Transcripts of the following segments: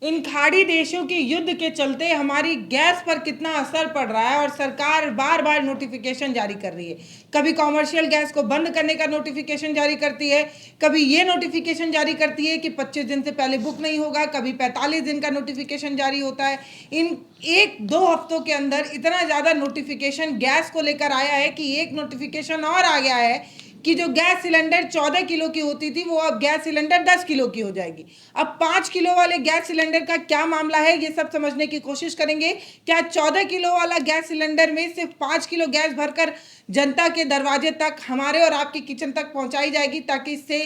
इन खाड़ी देशों के युद्ध के चलते हमारी गैस पर कितना असर पड़ रहा है और सरकार बार बार नोटिफिकेशन जारी कर रही है। कभी कॉमर्शियल गैस को बंद करने का नोटिफिकेशन जारी करती है, कभी ये नोटिफिकेशन जारी करती है कि 25 दिन से पहले बुक नहीं होगा, कभी 45 दिन का नोटिफिकेशन जारी होता है। इन 1-2 हफ्तों के अंदर इतना ज़्यादा नोटिफिकेशन गैस को लेकर आया है कि एक नोटिफिकेशन और आ गया है कि जो गैस सिलेंडर 14 किलो की होती थी वो अब गैस सिलेंडर 10 किलो की हो जाएगी। अब 5 किलो वाले गैस सिलेंडर का क्या मामला है, ये सब समझने की कोशिश करेंगे। क्या 14 किलो वाला गैस सिलेंडर में सिर्फ 5 किलो गैस भरकर जनता के दरवाजे तक, हमारे और आपके किचन तक पहुंचाई जाएगी ताकि इससे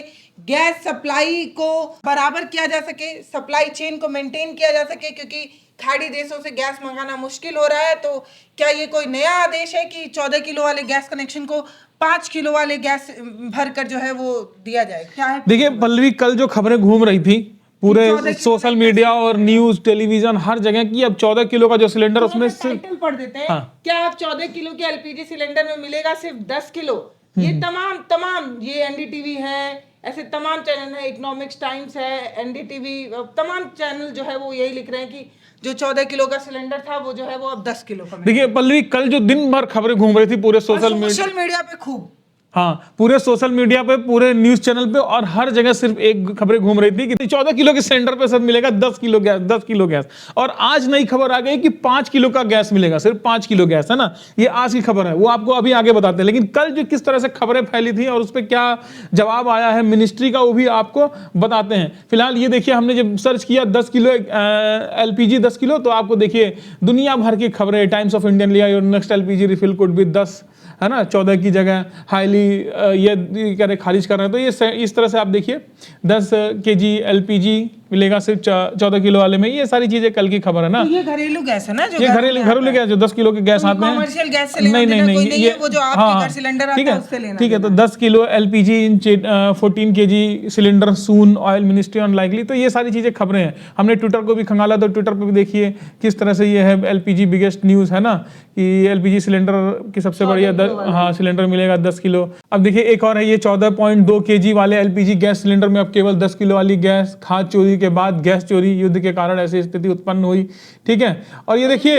गैस सप्लाई को बराबर किया जा सके, सप्लाई चेन को मेंटेन किया जा सके, क्योंकि खाड़ी देशों से गैस मंगाना मुश्किल हो रहा है। तो क्या ये कोई नया आदेश है कि 14 किलो वाले गैस कनेक्शन को 5 किलो वाले गैस भरकर जो है वो दिया जाए? क्या है? देखिए पल्लवी, कल जो खबरें घूम रही थी पूरे सोशल मीडिया और न्यूज टेलीविजन हर जगह की, अब 14 किलो का जो सिलेंडर उसमें टाइटल पढ़ देते हैं। हाँ। क्या आप 14 किलो के एलपीजी सिलेंडर में मिलेगा सिर्फ 10 किलो? ये तमाम ये एनडीटीवी है, ऐसे तमाम चैनल है, इकोनॉमिक्स टाइम्स है, एनडीटीवी, तमाम चैनल जो है वो यही लिख रहे हैं कि जो 14 किलो का सिलेंडर था वो जो है वो अब 10 किलो का। देखिए पल्लवी, कल जो दिन भर खबरें घूम रही थी पूरे सोशल मीडिया पे खूब, हाँ, पूरे सोशल मीडिया पे, पूरे न्यूज चैनल पे और हर जगह सिर्फ एक खबरें घूम रही थी कि 14 किलो के सिलेंडर पे सब मिलेगा 10 किलो गैस, 10 किलो गैस। और आज नई खबर आ गई कि 5 किलो का गैस मिलेगा, सिर्फ 5 किलो गैस, है ना। ये आज की खबर है, वो आपको अभी आगे बताते हैं। लेकिन कल जो किस तरह से खबरें फैली थी और उस पर क्या जवाब आया है मिनिस्ट्री का, वो भी आपको बताते हैं। फिलहाल ये देखिए, हमने जब सर्च किया 10 किलो एलपीजी 10 किलो, तो आपको देखिए दुनिया भर की खबरें। टाइम्स ऑफ इंडिया लिया, your next LPG refill could be 10, है ना, 14 की जगह हाईली ये कह रहे खारिज कर रहे हैं। तो ये इस तरह से आप देखिए 10 केजी एलपीजी मिलेगा सिर्फ 14 किलो वाले में। ये सारी चीजें कल की खबर है ना। तो ये घरेलू गैस है ना, जो ये घरेलू गैस जो 10 किलो के गैस आते हैं। कमर्शियल गैस सिलेंडर नहीं, ये वो जो आपके घर सिलेंडर आता है उससे लेना। ठीक है, तो 10 किलो एलपीजी इन 14 केजी सिलेंडर सून ऑयल मिनिस्ट्री अनलाइकली। तो ये सारी चीजें खबरें हैं। हमने ट्विटर को भी खंगाला, तो ट्विटर पर भी देखिए किस तरह से ये है एलपीजी बिगेस्ट न्यूज, है ना, कि एलपीजी सिलेंडर की सबसे बढ़िया सिलेंडर मिलेगा 10 किलो। अब देखिए एक और है, ये 14.2 केजी वाले एलपीजी गैस सिलेंडर में अब केवल 10 किलो वाली गैस। खाद चोरी के बाद गैस चोरी, युद्ध के कारण ऐसी स्थिति उत्पन्न हुई। ठीक है, और ये देखिए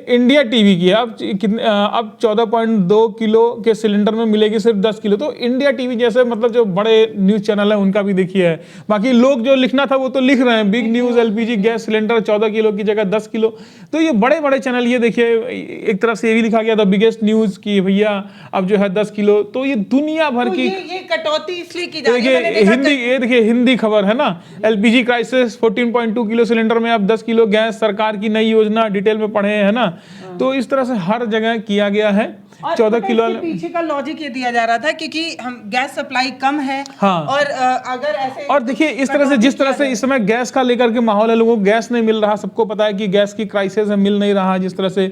इंडिया टीवी की अब कितने, अब 14.2 किलो के सिलेंडर में मिलेगी सिर्फ 10 किलो। तो इंडिया टीवी जैसे मतलब जो बड़े न्यूज चैनल है उनका भी देखिए है। बाकी लोग जो लिखना था वो तो लिख रहे हैं, big news LPG gas cylinder 14 kilo की जगह 10 किलो। तो ये बड़े बड़े चैनल, ये देखिए एक तरफ से ये भी लिखा गया था बिगेस्ट न्यूज की भैया अब जो है 10 किलो। तो ये दुनिया भर की ये कटौती इसलिए की जा रही है। हिंदी, ये देखिए हिंदी खबर है ना, एलपीजी क्राइसिस 14.2 किलो सिलेंडर में अब 10 किलो गैस, सरकार की नई योजना, डिटेल में पढ़े, है ना। तो इस तरह से हर जगह किया गया है। 14 किलो पीछे का लॉजिक ये दिया जा रहा था क्योंकि हम गैस सप्लाई कम है। हाँ। और अगर ऐसे, और देखिए इस तरह से, जिस तरह से इस समय गैस का लेकर के माहौल है, लोगों को गैस नहीं मिल रहा, सबको पता है कि गैस की क्राइसिस है, मिल नहीं रहा। जिस तरह से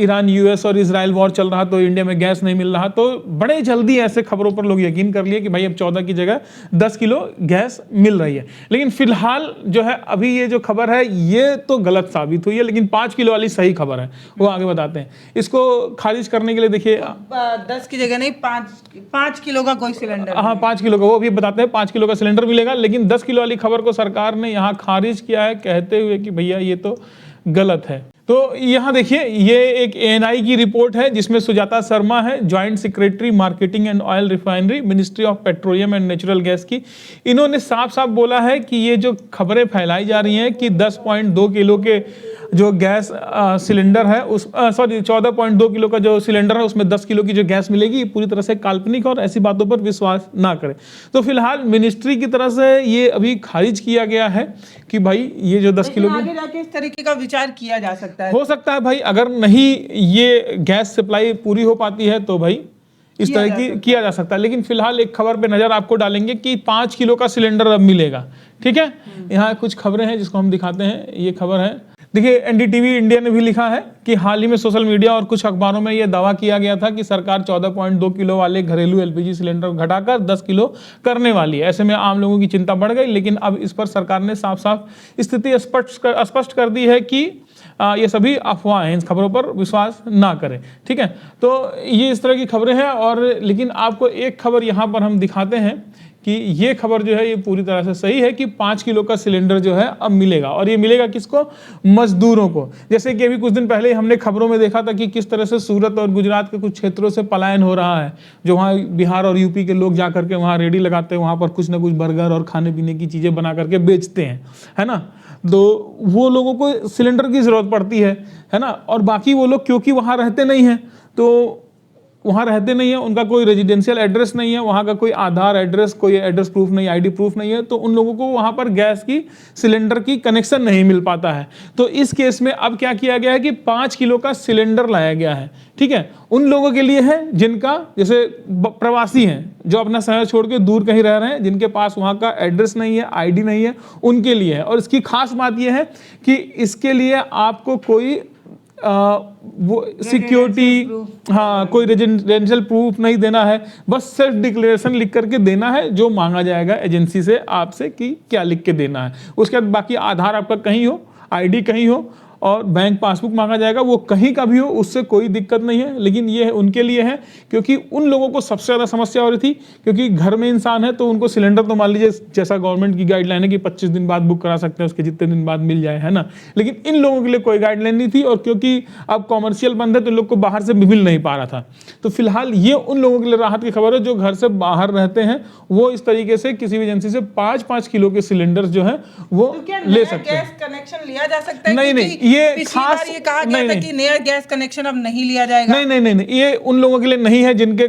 ईरान यूएस और इजराइल वॉर चल रहा, तो इंडिया में गैस नहीं मिल रहा। तो बड़े जल्दी ऐसे खबरों पर लोग यकीन कर लिए कि भाई अब 14 की जगह 10 किलो गैस मिल रही है। लेकिन फिलहाल जो है अभी ये जो खबर है ये तो गलत साबित हुई है। लेकिन 5 किलो वाली सही खबर है, वो आगे बताते हैं। इसको खारिज करने के लिए देखिए 10 की जगह नहीं, 5 किलो का कोई सिलेंडर, हाँ 5 किलो का, वो भी बताते हैं 5 किलो का सिलेंडर मिलेगा। लेकिन 10 किलो वाली खबर को सरकार ने यहाँ खारिज किया है, कहते हुए कि भैया ये तो गलत है। तो यहाँ देखिए ये एक एएनआई की रिपोर्ट है जिसमें सुजाता शर्मा है, joint secretary marketing and oil refinery, ministry of petroleum and natural gas की। इन्होंने साफ साफ बोला है कि ये जो खबरें फैलाई जा रही हैं कि 10.2 किलो के जो गैस सिलेंडर है उस 14.2 किलो का जो सिलेंडर है उसमें 10 किलो की जो गैस मिलेगी, पूरी तरह से काल्पनिक और ऐसी बातों पर विश्वास ना करें। तो फिलहाल मिनिस्ट्री की तरफ से ये अभी खारिज किया गया है कि भाई ये जो 10 किलो की, आगे जाके इस तरीके का विचार किया जा सकता है। हो सकता है भाई, अगर नहीं ये गैस सप्लाई पूरी हो पाती है तो भाई इस तरह की किया जा सकता है। लेकिन फिलहाल एक खबर पे नजर आपको डालेंगे कि 5 किलो का सिलेंडर अब मिलेगा। ठीक है, यहाँ कुछ खबरें हैं जिसको हम दिखाते हैं। ये खबर है, देखिए एनडीटीवी इंडिया ने भी लिखा है कि हाल ही में सोशल मीडिया और कुछ अखबारों में यह दावा किया गया था कि सरकार 14.2 किलो वाले घरेलू एलपीजी सिलेंडर घटाकर 10 किलो करने वाली है। ऐसे में आम लोगों की चिंता बढ़ गई। लेकिन अब इस पर सरकार ने साफ साफ स्थिति स्पष्ट कर दी है कि ये सभी अफवाह हैं, इन खबरों पर विश्वास ना करें। ठीक है, तो ये इस तरह की खबरें हैं। और लेकिन आपको एक खबर यहाँ पर हम दिखाते हैं कि ये खबर जो है ये पूरी तरह से सही है कि 5 किलो का सिलेंडर जो है अब मिलेगा, और ये मिलेगा किसको? मजदूरों को। जैसे कि अभी कुछ दिन पहले हमने खबरों में देखा था कि किस तरह से सूरत और गुजरात के कुछ क्षेत्रों से पलायन हो रहा है, जो वहाँ बिहार और यूपी के लोग जा करके वहाँ रेडी लगाते हैं, वहाँ पर कुछ ना कुछ बर्गर और खाने पीने की चीज़ें बना करके बेचते हैं, है ना। तो वो लोगों को सिलेंडर की ज़रूरत पड़ती है ना। और बाकी वो लोग क्योंकि वहाँ रहते नहीं हैं, तो वहाँ रहते नहीं है, उनका कोई रेजिडेंशियल एड्रेस नहीं है, वहाँ का कोई आधार एड्रेस, कोई एड्रेस प्रूफ नहीं, आईडी प्रूफ नहीं है, तो उन लोगों को वहाँ पर गैस की सिलेंडर की कनेक्शन नहीं मिल पाता है। तो इस केस में अब क्या किया गया है कि 5 किलो का सिलेंडर लाया गया है, ठीक है। उन लोगों के लिए है जिनका जैसे प्रवासी हैं, जो अपना शहर छोड़ के दूर कहीं रह रहे हैं, जिनके पास वहाँ का एड्रेस नहीं है, आईडी नहीं है, उनके लिए है। और इसकी खास बात यह है कि इसके लिए आपको कोई वो सिक्योरिटी, हाँ, कोई रेजिडेंशियल प्रूफ नहीं देना है, बस सेल्फ डिक्लेरेशन लिख करके देना है, जो मांगा जाएगा एजेंसी से आपसे कि क्या लिख के देना है। उसके बाद बाकी आधार आपका कहीं हो, आईडी कहीं हो, और बैंक पासबुक मांगा जाएगा, वो कहीं का भी हो, उससे कोई दिक्कत नहीं है। लेकिन ये उनके लिए है क्योंकि उन लोगों को सबसे ज़्यादा समस्या हो रही थी, क्योंकि घर में इंसान है तो उनको सिलेंडर तो मान लीजिए जैसा गवर्नमेंट की गाइडलाइन है कि 25 दिन बाद बुक करा सकते हैं, उसके जितने दिन बाद मिल जाए, है ना। लेकिन इन लोगों के लिए कोई गाइडलाइन नहीं थी, और क्योंकि अब कॉमर्शियल बंद है तो लोग को बाहर से भी मिल नहीं पा रहा था। तो फिलहाल ये उन लोगों के लिए राहत की खबर है जो घर से बाहर रहते हैं, वो इस तरीके से किसी भी एजेंसी से 5-5 किलो के सिलेंडर जो है वो ले सकते हैं। गैस कनेक्शन लिया जा सकता है? नहीं, ये खास ये कहा गया था कि नया गैस कनेक्शन अब नहीं लिया जाएगा। नहीं, ये उन लोगों के लिए नहीं है जिनके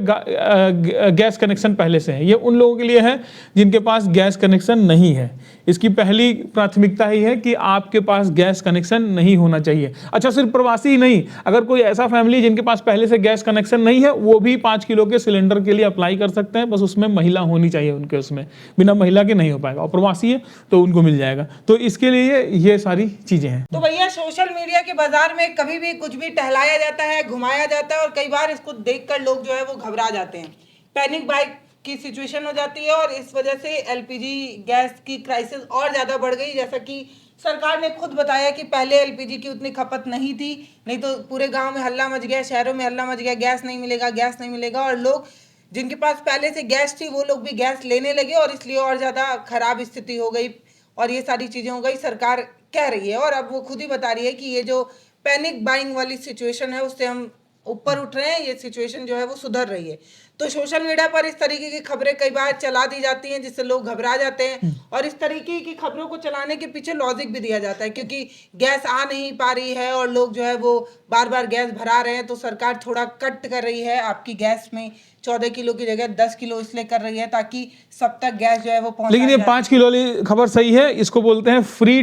गैस कनेक्शन पहले से है। ये उन लोगों के लिए है जिनके पास गैस कनेक्शन नहीं है। इसकी पहली प्राथमिकता ही है कि आपके पास गैस कनेक्शन नहीं होना चाहिए। अच्छा, सिर्फ प्रवासी ही नहीं, अगर कोई ऐसा फैमिली जिनके पास पहले से गैस कनेक्शन नहीं है, वो भी 5 किलो के सिलेंडर के लिए अप्लाई कर सकते हैं। बस उसमें महिला होनी चाहिए उनके, उसमें बिना महिला के नहीं हो पाएगा। और प्रवासी है तो उनको मिल जाएगा। तो इसके लिए ये सारी चीजें हैं। तो भैया, सोशल मीडिया के बाजार में कभी भी कुछ भी टहलाया जाता है, घुमाया जाता है, और कई बार इसको देखकर लोग जो है वो घबरा जाते हैं, पैनिक बाइक की सिचुएशन हो जाती है, और इस वजह से एलपीजी गैस की क्राइसिस और ज़्यादा बढ़ गई। जैसा कि सरकार ने खुद बताया कि पहले एलपीजी की उतनी खपत नहीं थी, नहीं तो पूरे गांव में हल्ला मच गया, शहरों में हल्ला मच गया, गैस नहीं मिलेगा, गैस नहीं मिलेगा। और लोग जिनके पास पहले से गैस थी वो लोग भी गैस लेने लगे, और इसलिए और ज़्यादा खराब स्थिति हो गई, और ये सारी चीज़ें हो गई। सरकार कह रही है, और अब वो खुद ही बता रही है कि ये जो पैनिक बाइंग वाली सिचुएशन है उससे हम ऊपर उठ रहे हैं, ये सिचुएशन जो है वो सुधर रही है। तो सोशल मीडिया पर इस तरीके की खबरें कई बार चला दी जाती हैं जिससे लोग घबरा जाते हैं, और इस तरीके की खबरों को चलाने के पीछे लॉजिक भी दिया जाता है, क्योंकि गैस आ नहीं पा रही है और लोग जो है वो बार बार गैस भरा रहे हैं, तो सरकार थोड़ा कट कर रही है आपकी गैस में, 14 किलो की जगह 10 किलो इसलिए कर रही है ताकि सब तक गैस जो है वो पहुंच। लेकिन ये 5 किलो वाली खबर सही है, इसको बोलते हैं फ्री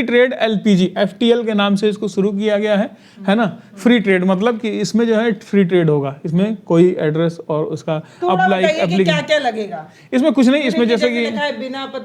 ट्रेड एलपीजी, एफटीएल के नाम से इसको शुरू किया गया है ना। फ्री ट्रेड मतलब कि इसमें जो है फ्री ट्रेड होगा, इसमें कोई एड्रेस और उसका अप्लाई क्या लगेगा इसमें कुछ नहीं। इसमें जैसे कि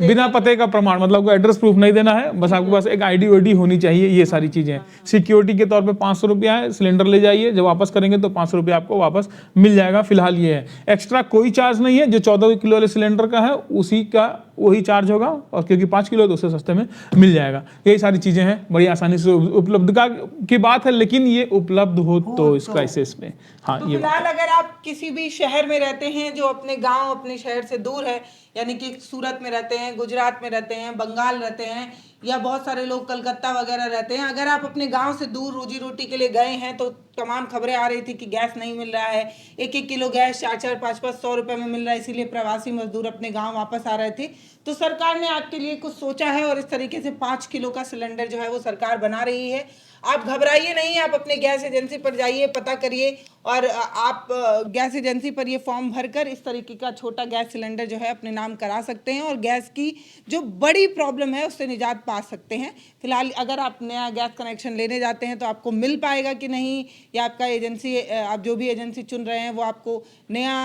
बिना पते का प्रमाण, मतलब कोई एड्रेस प्रूफ नहीं देना है, बस आपके पास एक आईडी वाईडी होनी चाहिए, ये सारी चीजें हैं। सिक्योरिटी के तौर पे 500 रुपया है, सिलेंडर ले जाइए, जब वापस करेंगे तो 500 रुपया आपको वापस मिल जाएगा। फिलहाल ये है, एक्स्ट्रा कोई चार्ज नहीं है। जो 14 किलो वाले सिलेंडर का है उसी का वही चार्ज होगा, और क्योंकि 5 किलो तो उससे सस्ते में मिल जाएगा। यही सारी चीजें हैं, बड़ी आसानी से उपलब्धता की बात है, लेकिन ये उपलब्ध हो तो इस क्राइसिस में। हाँ, तो ये फिलहाल अगर आप किसी भी शहर में रहते हैं जो अपने गांव, अपने शहर से दूर है, यानी कि सूरत में रहते हैं, गुजरात में रहते हैं, बंगाल रहते हैं, या बहुत सारे लोग कलकत्ता वगैरह रहते हैं, अगर आप अपने गांव से दूर रोजी रोटी के लिए गए हैं, तो तमाम खबरें आ रही थी कि गैस नहीं मिल रहा है, 1-1 किलो गैस 4-4, 5-5, 100 रुपये में मिल रहा है, इसीलिए प्रवासी मजदूर अपने गांव वापस आ रहे थे। तो सरकार ने आपके लिए कुछ सोचा है, और इस तरीके से 5 किलो का सिलेंडर जो है वो सरकार बना रही है। आप घबराइए नहीं, आप अपने गैस एजेंसी पर जाइए, पता करिए, और आप गैस एजेंसी पर ये फॉर्म भरकर इस तरीके का छोटा गैस सिलेंडर जो है अपने नाम करा सकते हैं, और गैस की जो बड़ी प्रॉब्लम है उससे निजात पा सकते हैं। फिलहाल अगर आप नया गैस कनेक्शन लेने जाते हैं तो आपको मिल पाएगा कि नहीं, या आपका एजेंसी, आप जो भी एजेंसी चुन रहे हैं वो आपको नया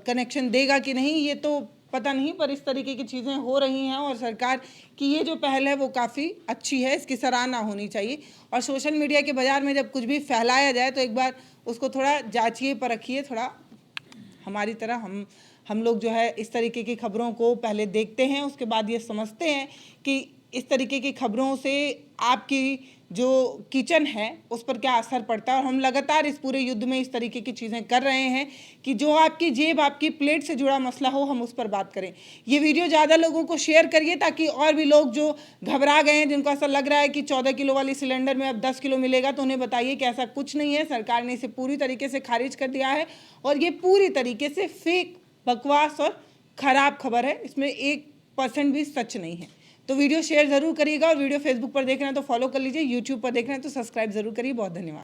कनेक्शन देगा कि नहीं, ये तो पता नहीं। पर इस तरीके की चीज़ें हो रही हैं, और सरकार की ये जो पहल है वो काफ़ी अच्छी है, इसकी सराहना होनी चाहिए। और सोशल मीडिया के बाज़ार में जब कुछ भी फैलाया जाए तो एक बार उसको थोड़ा जांचिए, परखिए, थोड़ा हमारी तरह हम लोग जो है इस तरीके की खबरों को पहले देखते हैं, उसके बाद ये समझते हैं कि इस तरीके की खबरों से आपकी जो किचन है उस पर क्या असर पड़ता है। और हम लगातार इस पूरे युद्ध में इस तरीके की चीज़ें कर रहे हैं कि जो आपकी जेब, आपकी प्लेट से जुड़ा मसला हो, हम उस पर बात करें। ये वीडियो ज़्यादा लोगों को शेयर करिए ताकि और भी लोग जो घबरा गए हैं, जिनको ऐसा लग रहा है कि 14 किलो वाली सिलेंडर में अब 10 किलो मिलेगा, तो उन्हें बताइए कि ऐसा कुछ नहीं है। सरकार ने इसे पूरी तरीके से खारिज कर दिया है और ये पूरी तरीके से फेक, बकवास और ख़राब खबर है। इसमें 1% भी सच नहीं है। तो वीडियो शेयर ज़रूर करिएगा और वीडियो फेसबुक पर देख रहे हैं तो फॉलो कर लीजिए, यूट्यूब पर देख रहे हैं तो सब्सक्राइब ज़रूर करिए। बहुत धन्यवाद।